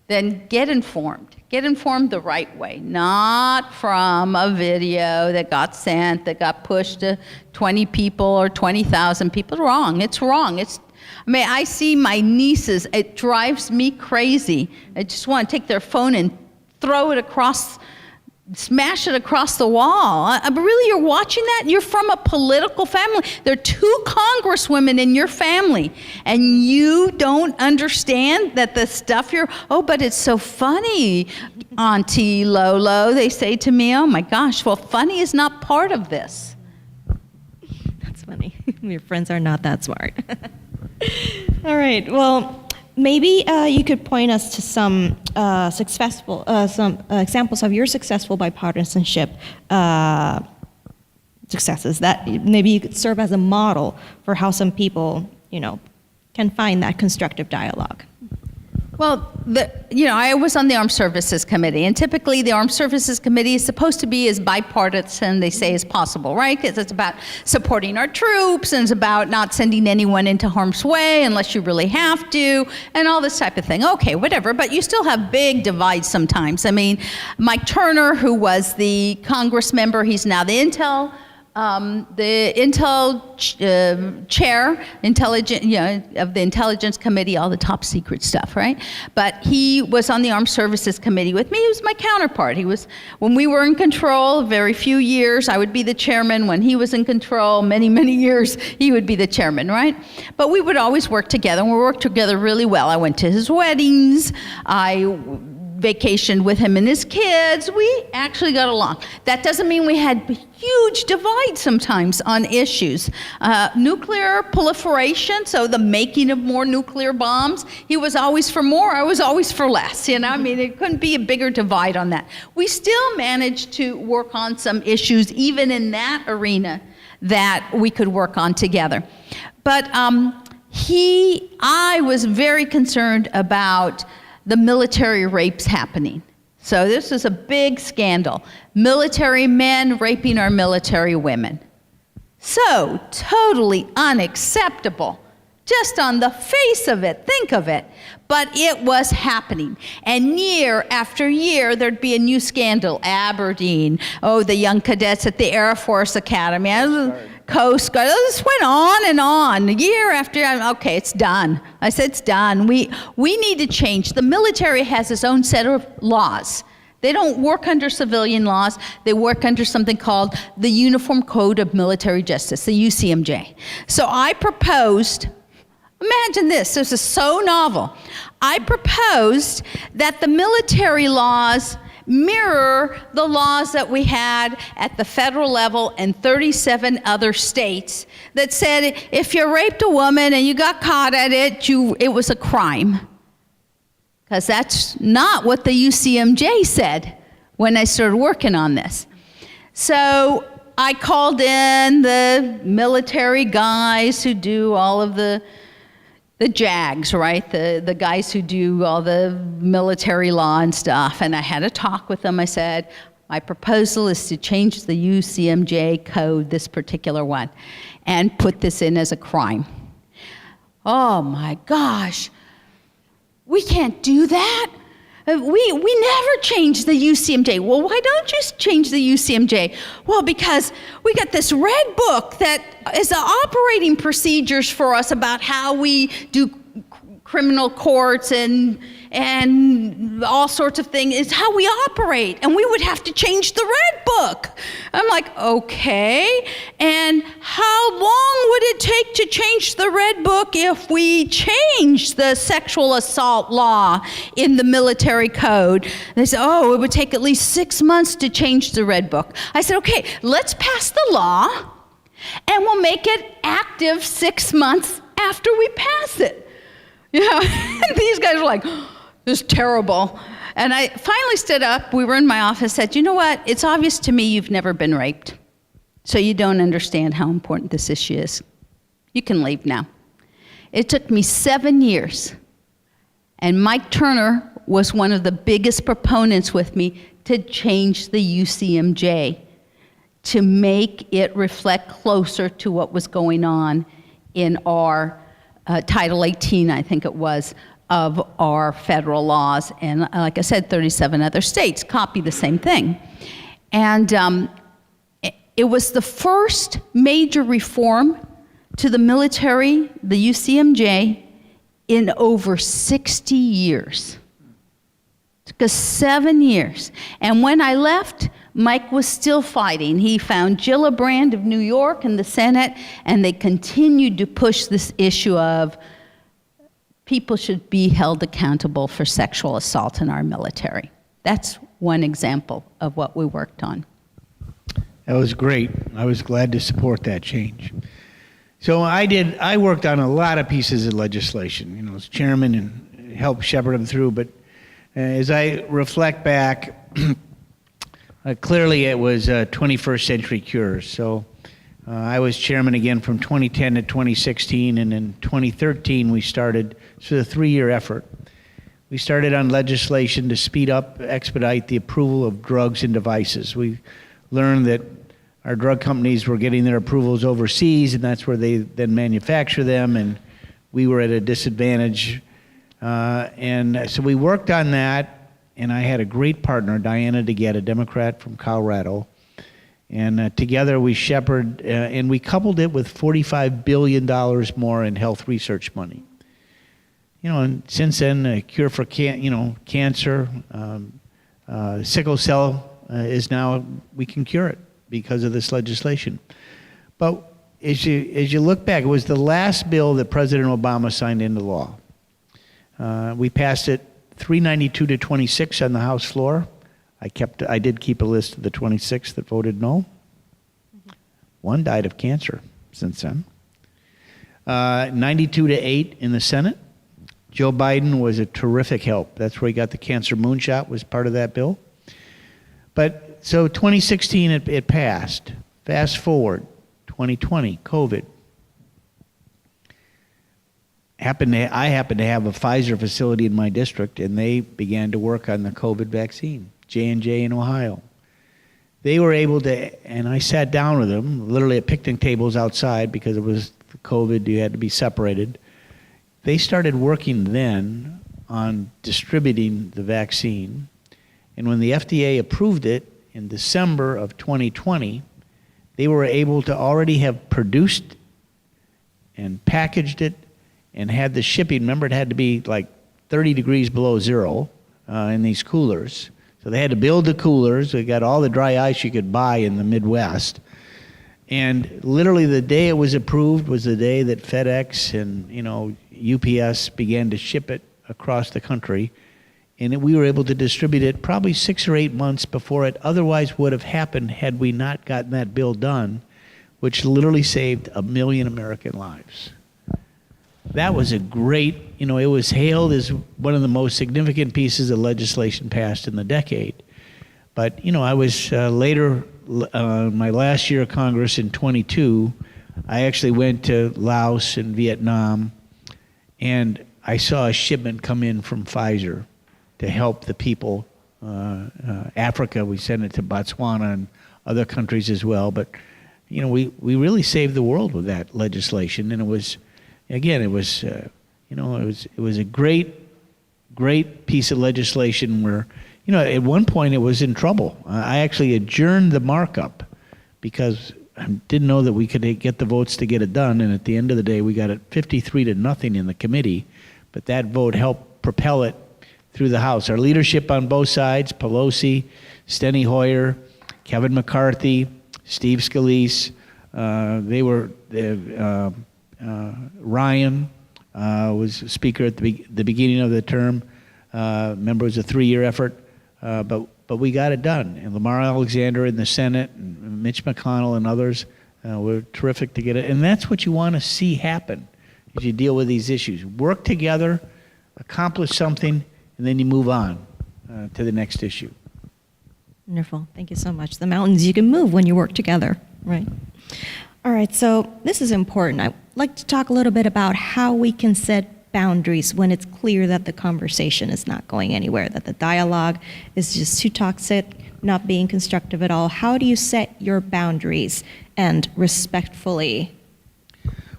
then get informed. Get informed the right way, not from a video that got sent, that got pushed to 20 people or 20,000 people. Wrong. It's wrong. I mean, I see my nieces. It drives me crazy. I just want to take their phone and throw it across, smash it across the wall. Really, you're watching that? You're from a political family. There are 2 congresswomen in your family, and you don't understand that the stuff but it's so funny, Auntie Lolo, they say to me. Oh my gosh, well, funny is not part of this. That's funny. Your friends are not that smart. All right, well, maybe you could point us to some some examples of your successful bipartisanship successes that maybe you could serve as a model for how some people, you know, can find that constructive dialogue. Well, I was on the Armed Services Committee, and typically the Armed Services Committee is supposed to be as bipartisan, they say, as possible, right? Because it's about supporting our troops, and it's about not sending anyone into harm's way unless you really have to, and all this type of thing. Okay, whatever, but you still have big divides sometimes. I mean, Mike Turner, who was the Congress member, he's now the Intel the chair, of the Intelligence Committee, all the top secret stuff, right? But he was on the Armed Services Committee with me. He was my counterpart. He was, when we were in control, very few years, I would be the chairman. When he was in control, many, many years, he would be the chairman, right? But we would always work together, and we worked together really well. I went to his weddings. I vacationed with him and his kids. We actually got along. That doesn't mean we had huge divides sometimes on issues. Nuclear proliferation, so the making of more nuclear bombs, he was always for more, I was always for less. I mean, it couldn't be a bigger divide on that. We still managed to work on some issues, even in that arena, that we could work on together. But I was very concerned about the military rapes happening. So this is a big scandal. Military men raping our military women. So totally unacceptable. Just on the face of it, think of it. But it was happening. And year after year, there'd be a new scandal. Aberdeen, the young cadets at the Air Force Academy. Coast Guard. This went on and on, year after year. Okay, it's done. I said it's done. We need to change. The military has its own set of laws. They don't work under civilian laws. They work under something called the Uniform Code of Military Justice, the UCMJ. So I proposed, imagine this is so novel. I proposed that the military laws mirror the laws that we had at the federal level and 37 other states that said if you raped a woman and you got caught at it, it was a crime. Because that's not what the UCMJ said when I started working on this. So I called in the military guys who do all of the JAGs, right? The guys who do all the military law and stuff. And I had a talk with them. I said, my proposal is to change the UCMJ code, this particular one, and put this in as a crime. Oh my gosh, we can't do that. We never change the UCMJ. Well, why don't you change the UCMJ? Well, because we got this red book that is the operating procedures for us about how we do criminal courts and all sorts of things. It's how we operate, and we would have to change the red book. I'm like, okay, and how long would it take to change the red book if we change the sexual assault law in the military code? They said, it would take at least 6 months to change the red book. I said, okay, let's pass the law, and we'll make it active 6 months after we pass it. And these guys were like, this is terrible. And I finally stood up. We were in my office, said, you know what? It's obvious to me you've never been raped. So you don't understand how important this issue is. You can leave now. It took me 7 years. And Mike Turner was one of the biggest proponents with me to change the UCMJ, to make it reflect closer to what was going on in our Title 18, I think it was, of our federal laws. And like I said, 37 other states copy the same thing. And it was the first major reform to the military, the UCMJ, in over 60 years. It took us 7 years. And when I left, Mike was still fighting. He found Gillibrand of New York in the Senate, and they continued to push this issue of people should be held accountable for sexual assault in our military. That's one example of what we worked on. That was great. I was glad to support that change. So I worked on a lot of pieces of legislation, as chairman, and helped shepherd them through. But as I reflect back, clearly it was 21st century cures. So I was chairman again from 2010 to 2016, and in 2013 we started, so a 3-year effort. We started on legislation to speed up, expedite the approval of drugs and devices. We learned that our drug companies were getting their approvals overseas, and that's where they then manufacture them, and we were at a disadvantage. And so we worked on that, and I had a great partner, Diana DeGette, a Democrat from Colorado, And together we shepherded, and we coupled it with $45 billion more in health research money. And since then, a cure for cancer, sickle cell is now, we can cure it because of this legislation. But as you look back, it was the last bill that President Obama signed into law. We passed it 392 to 26 on the House floor. I did keep a list of the 26 that voted no. One died of cancer since then. 92 to 8 in the Senate. Joe Biden was a terrific help. That's where he got the cancer moonshot, was part of that bill. But so 2016 it passed. Fast forward, 2020, COVID. I happen to have a Pfizer facility in my district, and they began to work on the COVID vaccine. J&J in Ohio. They were able to, and I sat down with them, literally at picnic tables outside because it was COVID, you had to be separated. They started working then on distributing the vaccine, and when the FDA approved it in December of 2020, they were able to already have produced and packaged it and had the shipping. Remember, it had to be like 30 degrees below zero in these coolers. So they had to build the coolers. They got all the dry ice you could buy in the Midwest. And literally the day it was approved was the day that FedEx and UPS began to ship it across the country. And we were able to distribute it probably 6 or 8 months before it otherwise would have happened had we not gotten that bill done, which literally saved 1 million American lives. That was a great, it was hailed as one of the most significant pieces of legislation passed in the decade. But, I was later, my last year of Congress in 22, I actually went to Laos and Vietnam, and I saw a shipment come in from Pfizer to help the people. Africa, we sent it to Botswana and other countries as well. But, we really saved the world with that legislation, and it was, again, it was a great piece of legislation where, at one point it was in trouble. I actually adjourned the markup because I didn't know that we could get the votes to get it done, and at the end of the day, we got it 53 to nothing in the committee, but that vote helped propel it through the House. Our leadership on both sides, Pelosi, Steny Hoyer, Kevin McCarthy, Steve Scalise, Ryan was Speaker at the beginning of the term. Remember, it was a 3-year effort, but we got it done. And Lamar Alexander in the Senate, and Mitch McConnell and others were terrific to get it. And that's what you want to see happen as you deal with these issues. Work together, accomplish something, and then you move on to the next issue. Wonderful. Thank you so much. The mountains you can move when you work together, right? All right, so this is important. I'd like to talk a little bit about how we can set boundaries when it's clear that the conversation is not going anywhere, that the dialogue is just too toxic, not being constructive at all. How do you set your boundaries and respectfully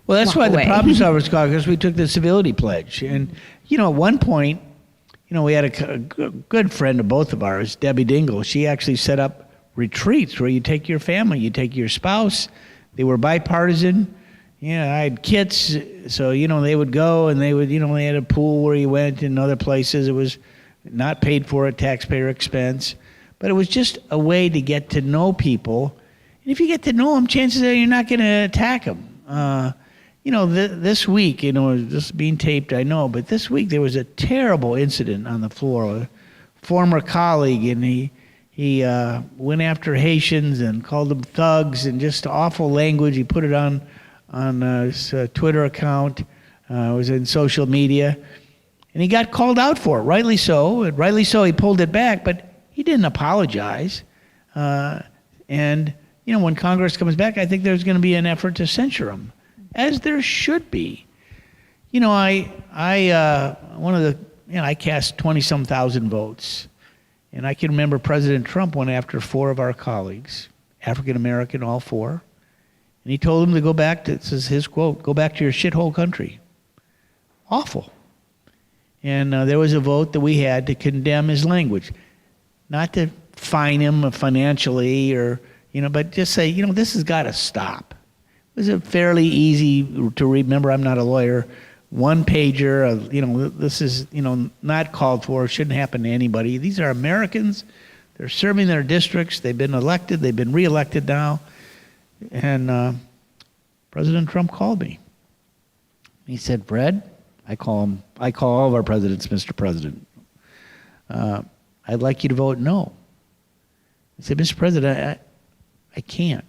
Well, that's why away? The Problem Solvers Caucus, we took the civility pledge. And, at one point, we had a good friend of both of ours, Debbie Dingle. She actually set up retreats where you take your family, you take your spouse. They were bipartisan. I had kids, so, they would go and they would, they had a pool where you went and other places. It was not paid for at taxpayer expense. But it was just a way to get to know people. And if you get to know them, chances are you're not going to attack them. This week, this is being taped, I know, but this week there was a terrible incident on the floor. A former colleague, and he went after Haitians and called them thugs and just awful language. He put it on his Twitter account. It was in social media. And he got called out for it, rightly so. And rightly so, he pulled it back, but he didn't apologize. And when Congress comes back, I think there's going to be an effort to censure him, as there should be. I cast 20-some thousand votes. And I can remember President Trump went after 4 of our colleagues, African-American, all 4. And he told them to go back to, this is his quote, "Go back to your shithole country." Awful. And there was a vote that we had to condemn his language. Not to fine him financially or, but just say, this has got to stop. It was a fairly easy to remember. I'm not a lawyer. One pager of, this is, not called for, shouldn't happen to anybody. These are Americans. They're serving their districts. They've been elected. They've been reelected now. And President Trump called me. He said, Fred, I call all of our presidents Mr. President. I'd like you to vote no. I said, Mr. President, I can't.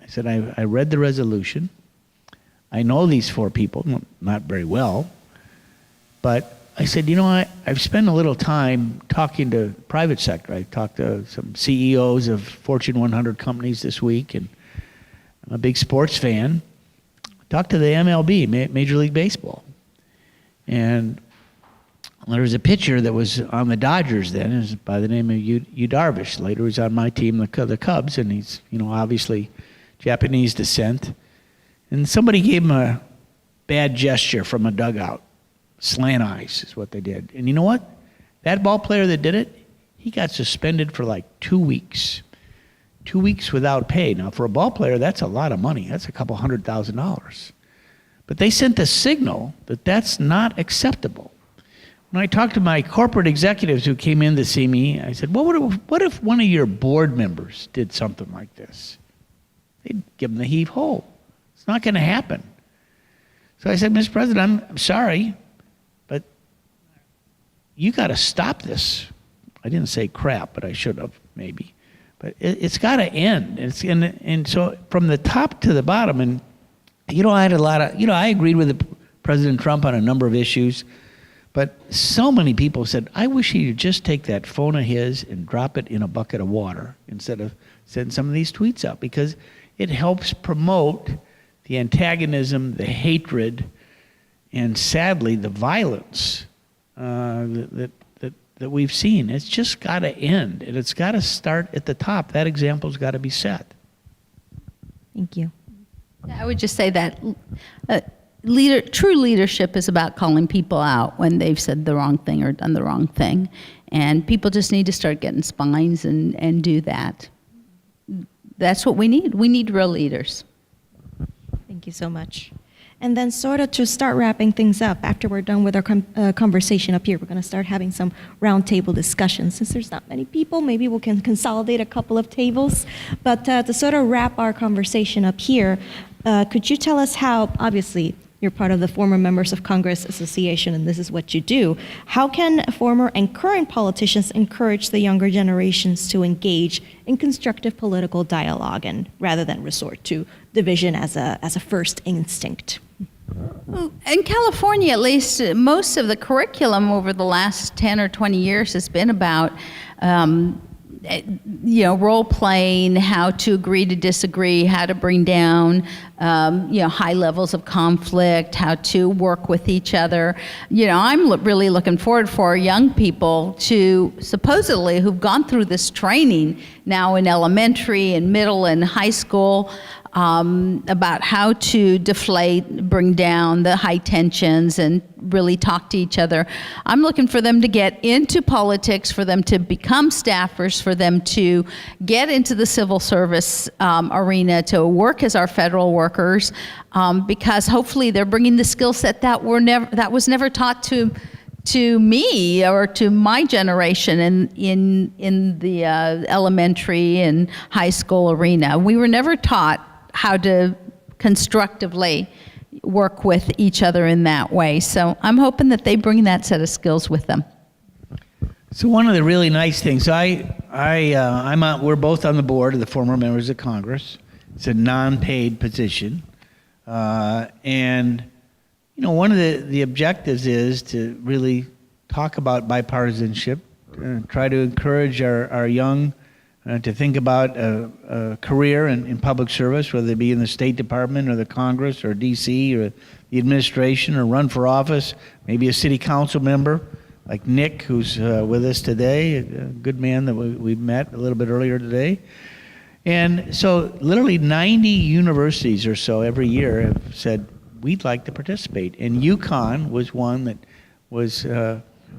I said, I read the resolution. I know these 4 people, not very well, but I said, I've spent a little time talking to private sector. I talked to some CEOs of Fortune 100 companies this week, and I'm a big sports fan. I talked to the MLB, Major League Baseball, and there was a pitcher that was on the Dodgers then, is by the name of Yu Darvish. Later he's on my team, the Cubs, and he's, obviously Japanese descent. And somebody gave him a bad gesture from a dugout. Slant eyes is what they did. And you know what? That ball player that did it, he got suspended for like 2 weeks. 2 weeks without pay. Now, for a ball player, that's a lot of money. That's a couple $100,000. But they sent a signal that that's not acceptable. When I talked to my corporate executives who came in to see me, I said, what if one of your board members did something like this? They'd give them the heave-ho. It's not going to happen. So I said, Mr. President, I'm sorry, but you got to stop this. I didn't say crap, but I should have, maybe. But it's got to end. And so from the top to the bottom, and, I had a lot of, I agreed with President Trump on a number of issues, but so many people said, I wish he'd just take that phone of his and drop it in a bucket of water instead of sending some of these tweets out, because it helps promote the antagonism, the hatred, and sadly, the violence that we've seen. It's just got to end, and it's got to start at the top. That example's got to be set. Thank you. I would just say that true leadership is about calling people out when they've said the wrong thing or done the wrong thing, and people just need to start getting spines and do that. That's what we need. We need real leaders. Thank you so much. And then sort of to start wrapping things up, after we're done with our conversation up here, we're going to start having some roundtable discussions. Since there's not many people, maybe we can consolidate a couple of tables. But to sort of wrap our conversation up here, could you tell us how, obviously, you're part of the Former Members of Congress Association, and this is what you do. How can former and current politicians encourage the younger generations to engage in constructive political dialogue, and rather than resort to division as a first instinct? In California, at least, most of the curriculum over the last 10 or 20 years has been about role playing, how to agree to disagree, how to bring down, high levels of conflict, how to work with each other. I'm really looking forward for young people to supposedly who've gone through this training now in elementary and middle and high school, about how to deflate, bring down the high tensions, and really talk to each other. I'm looking for them to get into politics, for them to become staffers, for them to get into the civil service arena, to work as our federal workers, because hopefully they're bringing the skill set that was never taught to me or to my generation in the elementary and high school arena. We were never taught how to constructively work with each other in that way. So I'm hoping that they bring that set of skills with them. So one of the really nice things, we're both on the board of the Former Members of Congress. It's a non-paid position. And one of the objectives is to really talk about bipartisanship, try to encourage our young to think about a career in public service, whether they be in the State Department or the Congress or D.C. or the administration, or run for office, maybe a city council member like Nick, who's with us today, a good man that we met a little bit earlier today. And so literally 90 universities or so every year have said, we'd like to participate. And UConn was one that was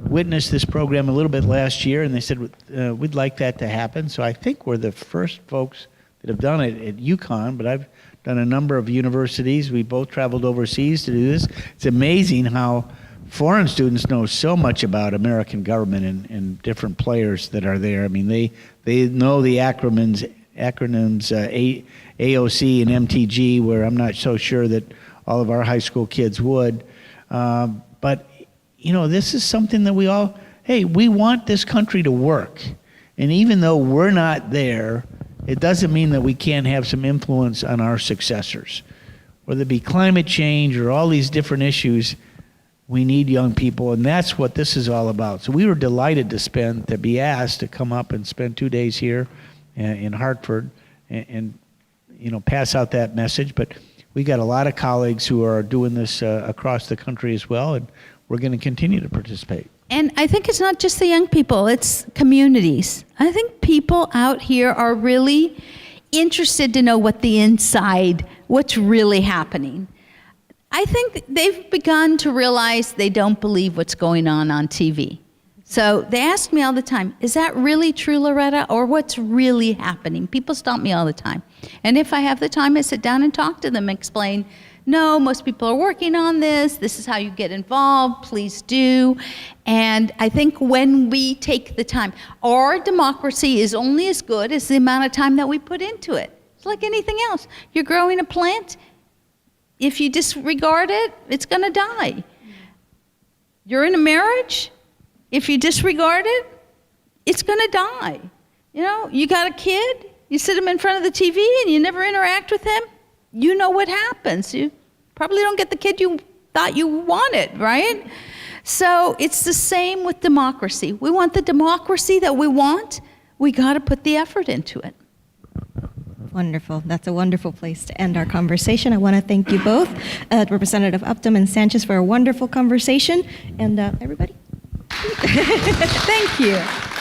witnessed this program a little bit last year, and they said, we'd like that to happen. So I think we're the first folks that have done it at UConn, but I've done a number of universities. We both traveled overseas to do this. It's amazing how foreign students know so much about American government and different players that are there. I mean, they know the acronyms AOC and MTG, where I'm not so sure that all of our high school kids would. But, you know, this is something that we want this country to work. And even though we're not there, it doesn't mean that we can't have some influence on our successors. Whether it be climate change or all these different issues, we need young people, and that's what this is all about. So we were delighted to be asked to come up and spend 2 days here in Hartford and you know, pass out that message. But we got a lot of colleagues who are doing this across the country as well, and we're going to continue to participate. And I think it's not just the young people, it's communities. I think people out here are really interested to know what's really happening. I think they've begun to realize they don't believe what's going on TV. So they ask me all the time, is that really true, Loretta, or what's really happening? People stop me all the time. And if I have the time, I sit down and talk to them and explain, no, most people are working on this. This is how you get involved. Please do. And I think when we take the time, our democracy is only as good as the amount of time that we put into it. It's like anything else. You're growing a plant. If you disregard it, it's going to die. You're in a marriage. If you disregard it, it's going to die. You know, you got a kid. You sit him in front of the TV and you never interact with him. You know what happens. You probably don't get the kid you thought you wanted, right? So it's the same with democracy. We want the democracy that we want. We got to put the effort into it. Wonderful. That's a wonderful place to end our conversation. I want to thank you both, Representative Upton and Sanchez, for a wonderful conversation. And everybody. Thank you.